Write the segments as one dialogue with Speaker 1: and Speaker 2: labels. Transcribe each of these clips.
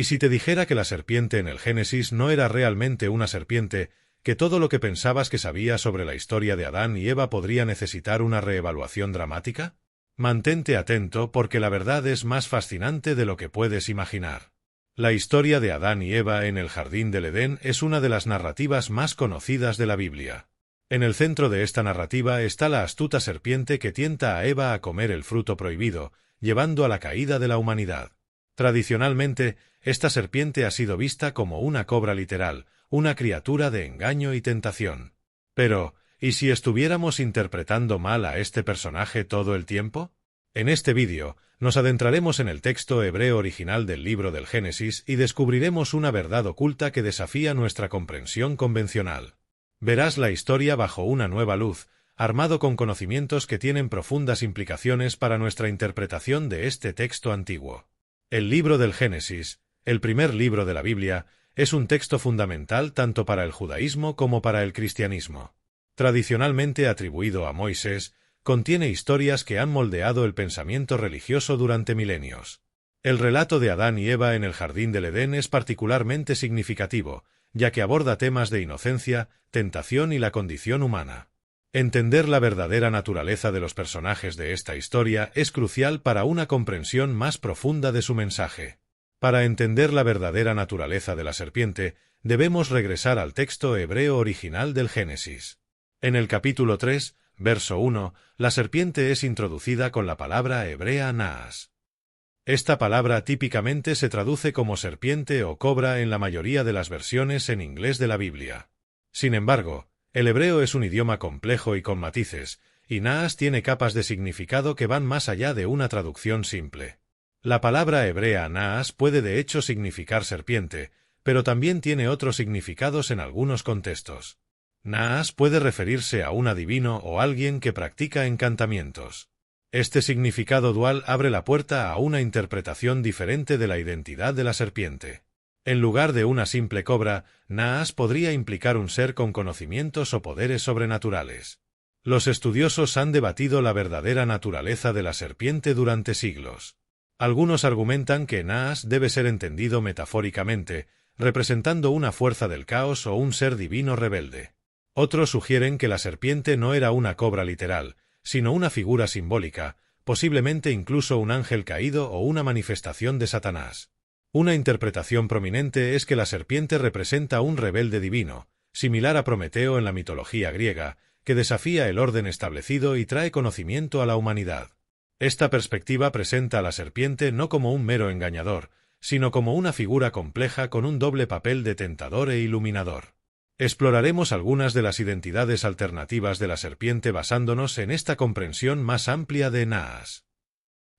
Speaker 1: ¿Y si te dijera que la serpiente en el Génesis no era realmente una serpiente, que todo lo que pensabas que sabías sobre la historia de Adán y Eva podría necesitar una reevaluación dramática? Mantente atento porque la verdad es más fascinante de lo que puedes imaginar. La historia de Adán y Eva en el Jardín del Edén es una de las narrativas más conocidas de la Biblia. En el centro de esta narrativa está la astuta serpiente que tienta a Eva a comer el fruto prohibido, llevando a la caída de la humanidad. Tradicionalmente, esta serpiente ha sido vista como una cobra literal, una criatura de engaño y tentación. Pero, ¿y si estuviéramos interpretando mal a este personaje todo el tiempo? En este vídeo, nos adentraremos en el texto hebreo original del libro del Génesis y descubriremos una verdad oculta que desafía nuestra comprensión convencional. Verás la historia bajo una nueva luz, armado con conocimientos que tienen profundas implicaciones para nuestra interpretación de este texto antiguo. El libro del Génesis, el primer libro de la Biblia, es un texto fundamental tanto para el judaísmo como para el cristianismo. Tradicionalmente atribuido a Moisés, contiene historias que han moldeado el pensamiento religioso durante milenios. El relato de Adán y Eva en el Jardín del Edén es particularmente significativo, ya que aborda temas de inocencia, tentación y la condición humana. Entender la verdadera naturaleza de los personajes de esta historia es crucial para una comprensión más profunda de su mensaje. Para entender la verdadera naturaleza de la serpiente, debemos regresar al texto hebreo original del Génesis. En el capítulo 3, verso 1, la serpiente es introducida con la palabra hebrea naas. Esta palabra típicamente se traduce como serpiente o cobra en la mayoría de las versiones en inglés de la Biblia. Sin embargo, el hebreo es un idioma complejo y con matices, y naas tiene capas de significado que van más allá de una traducción simple. La palabra hebrea naas puede de hecho significar serpiente, pero también tiene otros significados en algunos contextos. Naas puede referirse a un adivino o alguien que practica encantamientos. Este significado dual abre la puerta a una interpretación diferente de la identidad de la serpiente. En lugar de una simple cobra, Naas podría implicar un ser con conocimientos o poderes sobrenaturales. Los estudiosos han debatido la verdadera naturaleza de la serpiente durante siglos. Algunos argumentan que Naas debe ser entendido metafóricamente, representando una fuerza del caos o un ser divino rebelde. Otros sugieren que la serpiente no era una cobra literal, sino una figura simbólica, posiblemente incluso un ángel caído o una manifestación de Satanás. Una interpretación prominente es que la serpiente representa un rebelde divino, similar a Prometeo en la mitología griega, que desafía el orden establecido y trae conocimiento a la humanidad. Esta perspectiva presenta a la serpiente no como un mero engañador, sino como una figura compleja con un doble papel de tentador e iluminador. Exploraremos algunas de las identidades alternativas de la serpiente basándonos en esta comprensión más amplia de Naas.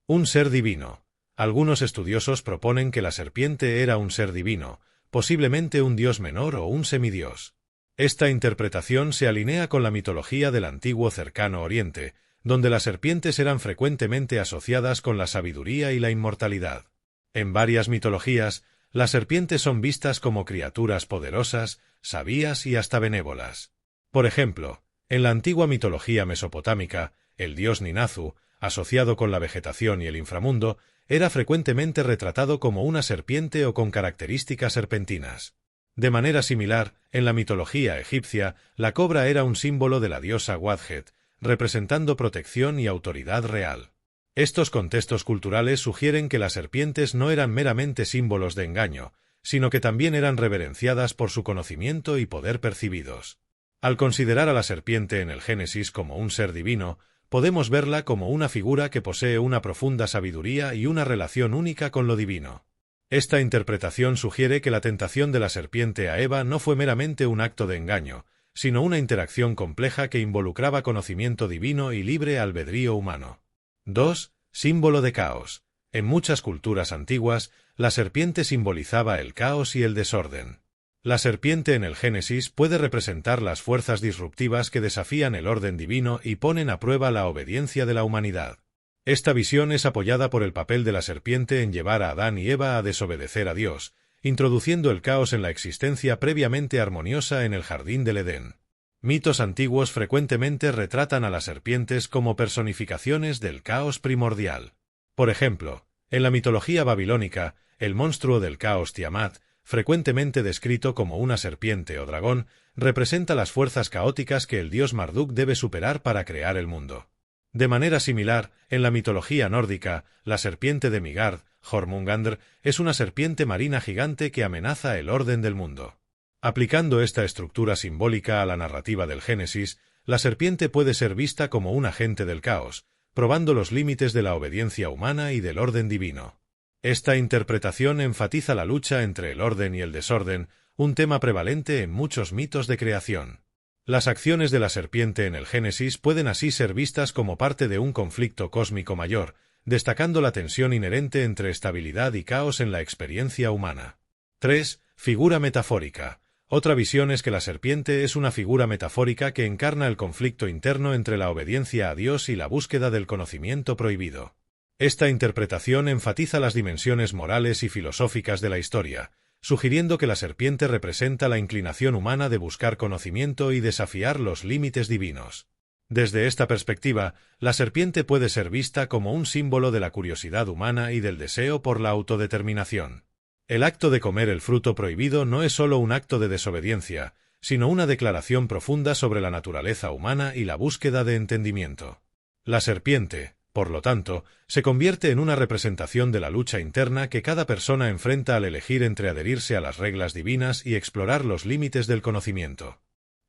Speaker 1: Un ser divino. Algunos estudiosos proponen que la serpiente era un ser divino, posiblemente un dios menor o un semidios. Esta interpretación se alinea con la mitología del antiguo Cercano Oriente, donde las serpientes eran frecuentemente asociadas con la sabiduría y la inmortalidad. En varias mitologías, las serpientes son vistas como criaturas poderosas, sabias y hasta benévolas. Por ejemplo, en la antigua mitología mesopotámica, el dios Ninazu, asociado con la vegetación y el inframundo, era frecuentemente retratado como una serpiente o con características serpentinas. De manera similar, en la mitología egipcia, la cobra era un símbolo de la diosa Wadjet, representando protección y autoridad real. Estos contextos culturales sugieren que las serpientes no eran meramente símbolos de engaño, sino que también eran reverenciadas por su conocimiento y poder percibidos. Al considerar a la serpiente en el Génesis como un ser divino, podemos verla como una figura que posee una profunda sabiduría y una relación única con lo divino. Esta interpretación sugiere que la tentación de la serpiente a Eva no fue meramente un acto de engaño, sino una interacción compleja que involucraba conocimiento divino y libre albedrío humano. 2. Símbolo de caos. En muchas culturas antiguas, la serpiente simbolizaba el caos y el desorden. La serpiente en el Génesis puede representar las fuerzas disruptivas que desafían el orden divino y ponen a prueba la obediencia de la humanidad. Esta visión es apoyada por el papel de la serpiente en llevar a Adán y Eva a desobedecer a Dios, introduciendo el caos en la existencia previamente armoniosa en el Jardín del Edén. Mitos antiguos frecuentemente retratan a las serpientes como personificaciones del caos primordial. Por ejemplo, en la mitología babilónica, el monstruo del caos Tiamat, frecuentemente descrito como una serpiente o dragón, representa las fuerzas caóticas que el dios Marduk debe superar para crear el mundo. De manera similar, en la mitología nórdica, la serpiente de Midgard, Jormungandr, es una serpiente marina gigante que amenaza el orden del mundo. Aplicando esta estructura simbólica a la narrativa del Génesis, la serpiente puede ser vista como un agente del caos, probando los límites de la obediencia humana y del orden divino. Esta interpretación enfatiza la lucha entre el orden y el desorden, un tema prevalente en muchos mitos de creación. Las acciones de la serpiente en el Génesis pueden así ser vistas como parte de un conflicto cósmico mayor, destacando la tensión inherente entre estabilidad y caos en la experiencia humana. 3. Figura metafórica. Otra visión es que la serpiente es una figura metafórica que encarna el conflicto interno entre la obediencia a Dios y la búsqueda del conocimiento prohibido. Esta interpretación enfatiza las dimensiones morales y filosóficas de la historia, sugiriendo que la serpiente representa la inclinación humana de buscar conocimiento y desafiar los límites divinos. Desde esta perspectiva, la serpiente puede ser vista como un símbolo de la curiosidad humana y del deseo por la autodeterminación. El acto de comer el fruto prohibido no es solo un acto de desobediencia, sino una declaración profunda sobre la naturaleza humana y la búsqueda de entendimiento. La serpiente, por lo tanto, se convierte en una representación de la lucha interna que cada persona enfrenta al elegir entre adherirse a las reglas divinas y explorar los límites del conocimiento.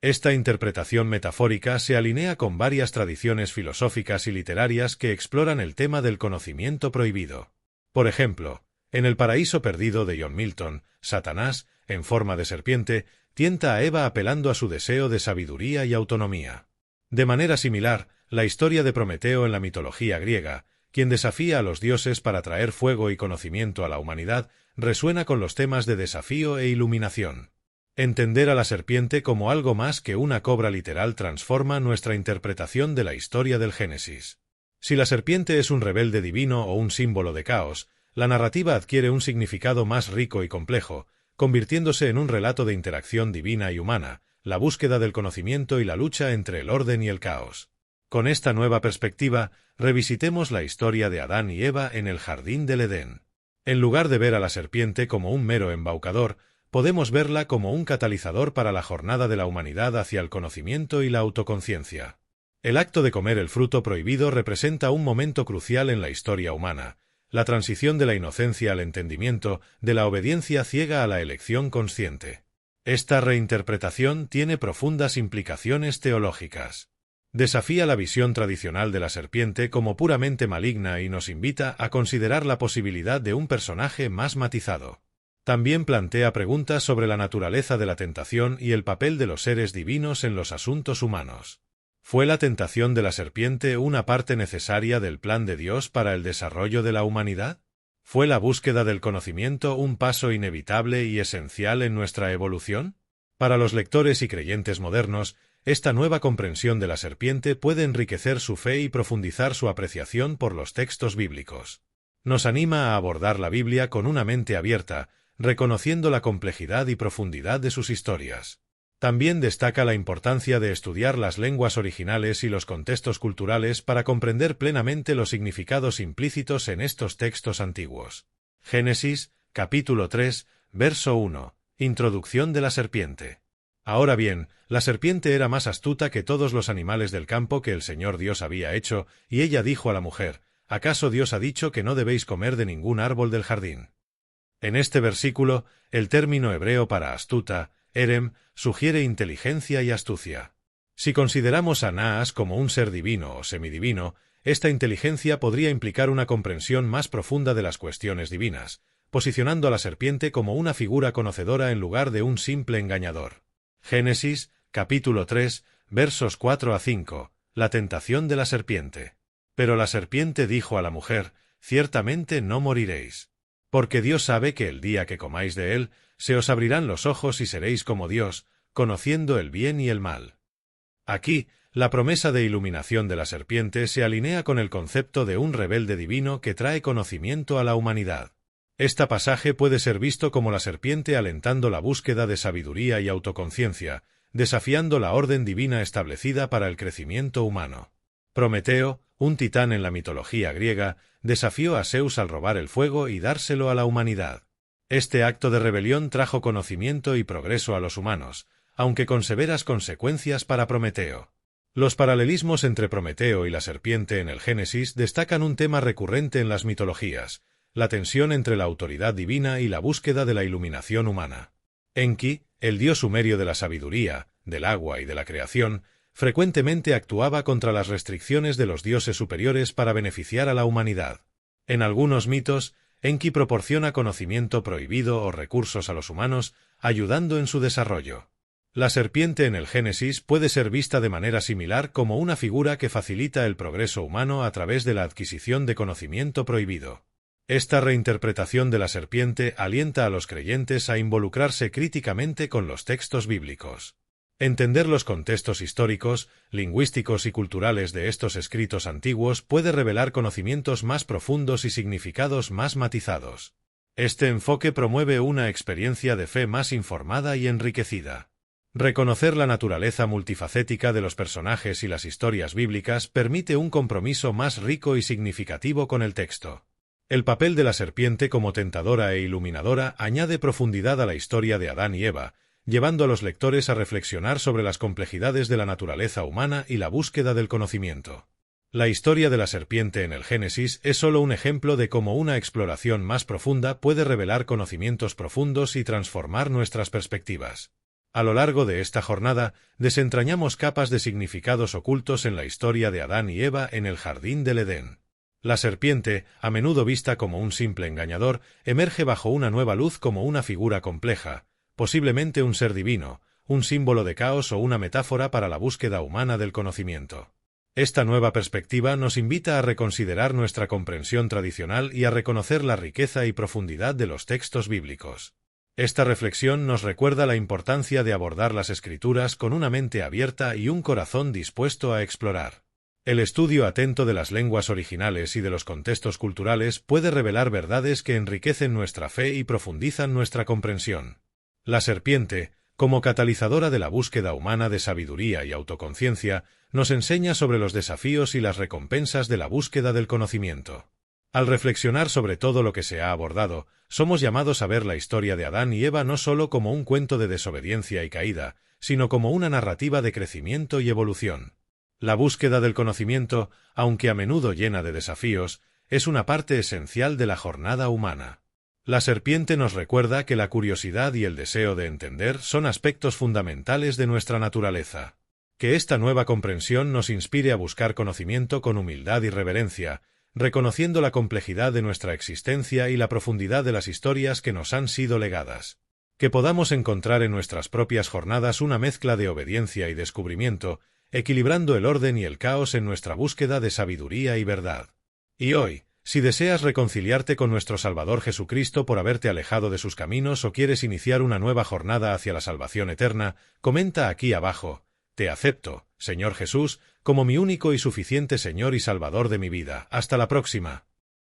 Speaker 1: Esta interpretación metafórica se alinea con varias tradiciones filosóficas y literarias que exploran el tema del conocimiento prohibido. Por ejemplo, en El paraíso perdido de John Milton, Satanás, en forma de serpiente, tienta a Eva apelando a su deseo de sabiduría y autonomía. De manera similar, la historia de Prometeo en la mitología griega, quien desafía a los dioses para traer fuego y conocimiento a la humanidad, resuena con los temas de desafío e iluminación. Entender a la serpiente como algo más que una cobra literal transforma nuestra interpretación de la historia del Génesis. Si la serpiente es un rebelde divino o un símbolo de caos, la narrativa adquiere un significado más rico y complejo, convirtiéndose en un relato de interacción divina y humana, la búsqueda del conocimiento y la lucha entre el orden y el caos. Con esta nueva perspectiva, revisitemos la historia de Adán y Eva en el jardín del Edén. En lugar de ver a la serpiente como un mero embaucador, podemos verla como un catalizador para la jornada de la humanidad hacia el conocimiento y la autoconciencia. El acto de comer el fruto prohibido representa un momento crucial en la historia humana, la transición de la inocencia al entendimiento, de la obediencia ciega a la elección consciente. Esta reinterpretación tiene profundas implicaciones teológicas. Desafía la visión tradicional de la serpiente como puramente maligna y nos invita a considerar la posibilidad de un personaje más matizado. También plantea preguntas sobre la naturaleza de la tentación y el papel de los seres divinos en los asuntos humanos. ¿Fue la tentación de la serpiente una parte necesaria del plan de Dios para el desarrollo de la humanidad? ¿Fue la búsqueda del conocimiento un paso inevitable y esencial en nuestra evolución? Para los lectores y creyentes modernos, esta nueva comprensión de la serpiente puede enriquecer su fe y profundizar su apreciación por los textos bíblicos. Nos anima a abordar la Biblia con una mente abierta, reconociendo la complejidad y profundidad de sus historias. También destaca la importancia de estudiar las lenguas originales y los contextos culturales para comprender plenamente los significados implícitos en estos textos antiguos. Génesis, capítulo 3, verso 1. Introducción de la serpiente. Ahora bien, la serpiente era más astuta que todos los animales del campo que el Señor Dios había hecho, y ella dijo a la mujer: ¿acaso Dios ha dicho que no debéis comer de ningún árbol del jardín? En este versículo, el término hebreo para astuta, Erem, sugiere inteligencia y astucia. Si consideramos a Naas como un ser divino o semidivino, esta inteligencia podría implicar una comprensión más profunda de las cuestiones divinas, posicionando a la serpiente como una figura conocedora en lugar de un simple engañador. Génesis, capítulo 3, versos 4 a 5, la tentación de la serpiente. Pero la serpiente dijo a la mujer: ciertamente no moriréis. Porque Dios sabe que el día que comáis de él, se os abrirán los ojos y seréis como Dios, conociendo el bien y el mal. Aquí, la promesa de iluminación de la serpiente se alinea con el concepto de un rebelde divino que trae conocimiento a la humanidad. Este pasaje puede ser visto como la serpiente alentando la búsqueda de sabiduría y autoconciencia, desafiando la orden divina establecida para el crecimiento humano. Prometeo, un titán en la mitología griega, desafió a Zeus al robar el fuego y dárselo a la humanidad. Este acto de rebelión trajo conocimiento y progreso a los humanos, aunque con severas consecuencias para Prometeo. Los paralelismos entre Prometeo y la serpiente en el Génesis destacan un tema recurrente en las mitologías: la tensión entre la autoridad divina y la búsqueda de la iluminación humana. Enki, el dios sumerio de la sabiduría, del agua y de la creación, frecuentemente actuaba contra las restricciones de los dioses superiores para beneficiar a la humanidad. En algunos mitos, Enki proporciona conocimiento prohibido o recursos a los humanos, ayudando en su desarrollo. La serpiente en el Génesis puede ser vista de manera similar como una figura que facilita el progreso humano a través de la adquisición de conocimiento prohibido. Esta reinterpretación de la serpiente alienta a los creyentes a involucrarse críticamente con los textos bíblicos. Entender los contextos históricos, lingüísticos y culturales de estos escritos antiguos puede revelar conocimientos más profundos y significados más matizados. Este enfoque promueve una experiencia de fe más informada y enriquecida. Reconocer la naturaleza multifacética de los personajes y las historias bíblicas permite un compromiso más rico y significativo con el texto. El papel de la serpiente como tentadora e iluminadora añade profundidad a la historia de Adán y Eva, llevando a los lectores a reflexionar sobre las complejidades de la naturaleza humana y la búsqueda del conocimiento. La historia de la serpiente en el Génesis es solo un ejemplo de cómo una exploración más profunda puede revelar conocimientos profundos y transformar nuestras perspectivas. A lo largo de esta jornada, desentrañamos capas de significados ocultos en la historia de Adán y Eva en el jardín del Edén. La serpiente, a menudo vista como un simple engañador, emerge bajo una nueva luz como una figura compleja, posiblemente un ser divino, un símbolo de caos o una metáfora para la búsqueda humana del conocimiento. Esta nueva perspectiva nos invita a reconsiderar nuestra comprensión tradicional y a reconocer la riqueza y profundidad de los textos bíblicos. Esta reflexión nos recuerda la importancia de abordar las Escrituras con una mente abierta y un corazón dispuesto a explorar. El estudio atento de las lenguas originales y de los contextos culturales puede revelar verdades que enriquecen nuestra fe y profundizan nuestra comprensión. La serpiente, como catalizadora de la búsqueda humana de sabiduría y autoconciencia, nos enseña sobre los desafíos y las recompensas de la búsqueda del conocimiento. Al reflexionar sobre todo lo que se ha abordado, somos llamados a ver la historia de Adán y Eva no solo como un cuento de desobediencia y caída, sino como una narrativa de crecimiento y evolución. La búsqueda del conocimiento, aunque a menudo llena de desafíos, es una parte esencial de la jornada humana. La serpiente nos recuerda que la curiosidad y el deseo de entender son aspectos fundamentales de nuestra naturaleza. Que esta nueva comprensión nos inspire a buscar conocimiento con humildad y reverencia, reconociendo la complejidad de nuestra existencia y la profundidad de las historias que nos han sido legadas. Que podamos encontrar en nuestras propias jornadas una mezcla de obediencia y descubrimiento, equilibrando el orden y el caos en nuestra búsqueda de sabiduría y verdad. Y hoy, si deseas reconciliarte con nuestro Salvador Jesucristo por haberte alejado de sus caminos o quieres iniciar una nueva jornada hacia la salvación eterna, comenta aquí abajo: te acepto, Señor Jesús, como mi único y suficiente Señor y Salvador de mi vida. Hasta la próxima.